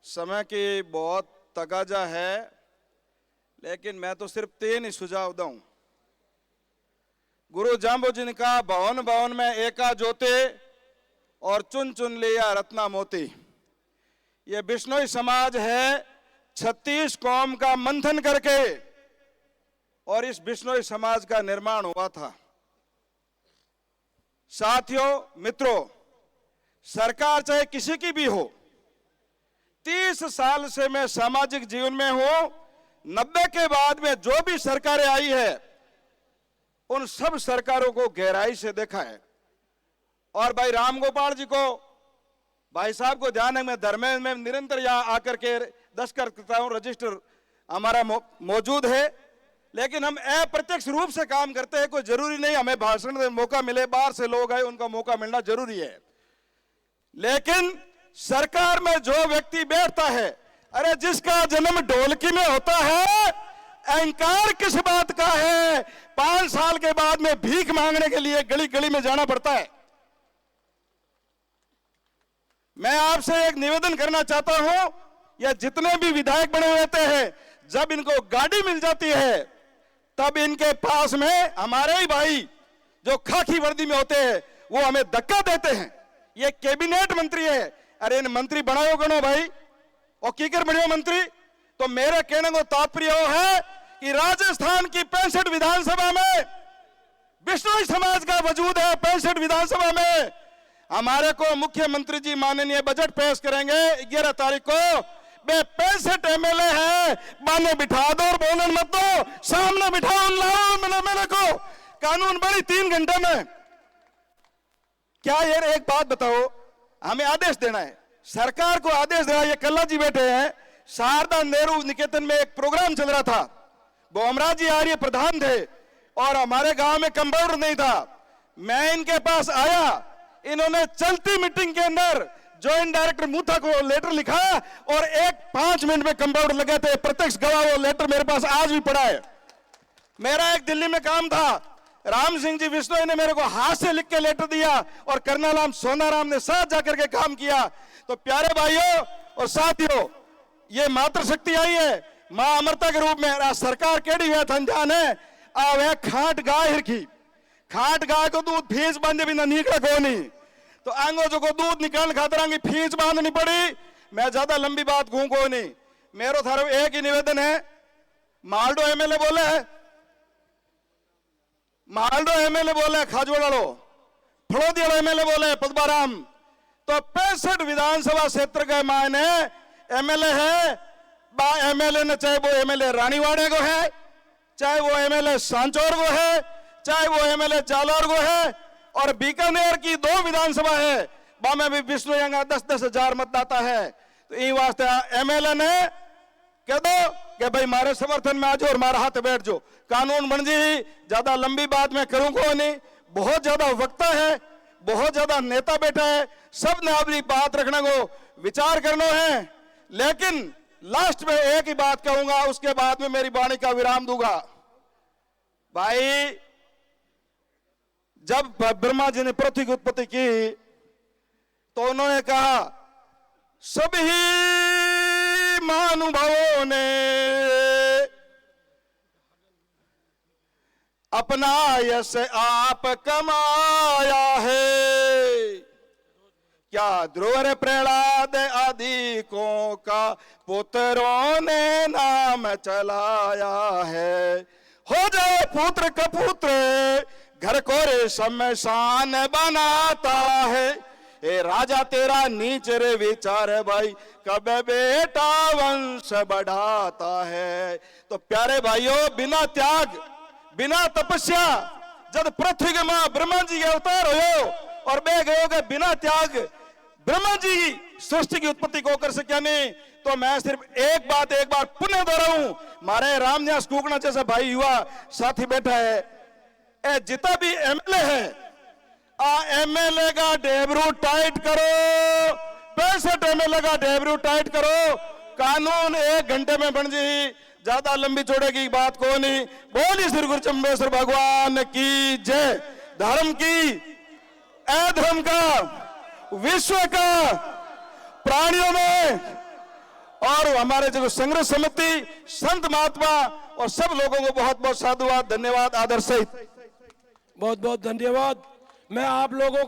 समय की बहुत तकाजा है, लेकिन मैं तो सिर्फ 3 ही सुझाव दूं। गुरु जाम्बो जी ने कहा, भवन भवन में एका जोते और चुन चुन लिया रत्ना मोती। ये बिश्नोई समाज है, 36 कौम का मंथन करके और इस बिश्नोई समाज का निर्माण हुआ था। साथियों, मित्रों, सरकार चाहे किसी की भी हो, 30 साल से मैं सामाजिक जीवन में हूं। 90 के बाद में जो भी सरकारें आई है, उन सब सरकारों को गहराई से देखा है। और भाई राम गोपाल जी को, भाई साहब को ध्यान है, मैं धर्मेंद्र में निरंतर यहां आकर के दस्तखत करता हूं, रजिस्टर हमारा मौजूद है, लेकिन हम अप्रत्यक्ष रूप से काम करते हैं। कोई जरूरी नहीं हमें भाषण देने मौका मिले, बाहर से लोग आए उनका मौका मिलना जरूरी है। लेकिन सरकार में जो व्यक्ति बैठता है, अरे जिसका जन्म ढोलकी में होता है, अहंकार किस बात का है? 5 साल के बाद में भीख मांगने के लिए गली गली में जाना पड़ता है। मैं आपसे एक निवेदन करना चाहता हूं, या जितने भी विधायक बने रहते हैं, जब इनको गाड़ी मिल जाती है, तब इनके पास में हमारे ही भाई जो खाकी वर्दी में होते हैं, वो हमें धक्का देते हैं। ये कैबिनेट मंत्री है, अरे इन मंत्री बनाओ गणो भाई, और कीकर बने मंत्री। तो मेरे कहने को तात्पर्य है कि राजस्थान की 65 विधानसभा में बिश्नोई समाज का वजूद है। 65 विधानसभा में हमारे को मुख्यमंत्री जी माननीय बजट पेश करेंगे 11 तारीख को। वे 65 एमएलए है, बाने बिठा दो और बोलन मत दो, सामने बिठाओ, लाओ मेरे को कानून बनी 3 घंटे में। क्या यार, एक बात बताओ, हमें आदेश देना है, सरकार को आदेश देना। ये कल्ला जी बैठे हैं, शारदा नेहरू निकेतन में एक प्रोग्राम चल रहा था, बोमरा जी आर्य प्रधान थे, और हमारे गांव में कंपाउंडर नहीं था। मैं इनके पास आया, इन्होंने चलती मीटिंग के अंदर जॉइंट डायरेक्टर मूथा को लेटर लिखा और 5 मिनट में कंपाउंडर लगे थे। प्रत्यक्ष गवाह वो लेटर मेरे पास आज भी पड़ा है। मेरा एक दिल्ली में काम था, राम सिंह जी बिश्नोई ने मेरे को हाथ से लिख के लेटर दिया, और कर्नाराम सोनाराम ने साथ जाकर के काम किया। तो प्यारे भाइयों और साथियों, ये मातृशक्ति आई है मां अमरता के रूप में। सरकार केड़ी हुआ अनजान है, आवे खाट गाय हिरखी, खाट गाय को दूध फीस बांधे बिना निकला को नहीं, तो आंगोजों को दूध निकालने खातर की फीस बांधनी पड़ी। मैं ज्यादा लंबी बात कहूं को नहीं, मेरो थारो एक ही निवेदन है। मालडो एमएलए बोले, खाजोड़ालो, फड़ोदिया एमएलए बोले पद्माराम। तो 65 विधानसभा क्षेत्र के मायने एमएलए है, बा एमएलए ने, चाहे वो एमएलए रानीवाड़े को है, चाहे वो एमएलए सांचौर को है, चाहे वो एमएलए जालौर को है, और बीकानेर की 2 विधानसभा है, बा में भी बिश्नोई 10-10 हजार मतदाता है। तो इन वास्ते एमएलए ने कह दो कि भाई मारे समर्थन में आ जाओ और मारा हाथ बैठ जाओ, कानून बन जी। ज्यादा लंबी बात मैं करूंगा नहीं, बहुत ज्यादा वक्ता है, बहुत ज्यादा नेता बैठा है, सब ने अपनी बात रखने को विचार करना है। लेकिन लास्ट में एक ही बात कहूंगा, उसके बाद में मेरी वाणी का विराम दूंगा। भाई, जब ब्रह्मा जी ने पृथ्वी की उत्पत्ति की, तो उन्होंने कहा सभी महानुभावों ने अपना यश आप कमाया है, क्या ध्रुव प्रहलाद आदि को का पुत्रों ने नाम चलाया है। हो जाए पुत्र कपुत्र, घर को रेशम शान बनाता है। ए राजा तेरा नीच रे विचार भाई, कब बेटा वंश बढ़ाता है। तो प्यारे भाइयों, बिना त्याग, बिना तपस्या, जब पृथ्वी के मां ब्रह्मा जी के अवतार हो और बे गए के बिना त्याग ब्रह्मा जी सृष्टि की उत्पत्ति को कर सके नहीं। तो मैं सिर्फ एक बार पुनः दोहराऊं, मारे रामन्यास कुकना जैसा भाई युवा साथी बैठा है, ए जितना भी एमएलए है, एमएलए का डेबरू टाइट करो, 65 एमएलए का डेबरू टाइट करो, कानून 1 घंटे में बन जी। ज्यादा लंबी चौड़े की बात को नहीं। बोली श्री गुरु चंबेश्वर भगवान की जय। धर्म की, अधर्म का, विश्व का, प्राणियों में और हमारे जो संघर्ष समिति, संत महात्मा और सब लोगों को बहुत बहुत साधुवाद, धन्यवाद, आदर सहित। बहुत बहुत धन्यवाद। मैं आप लोगों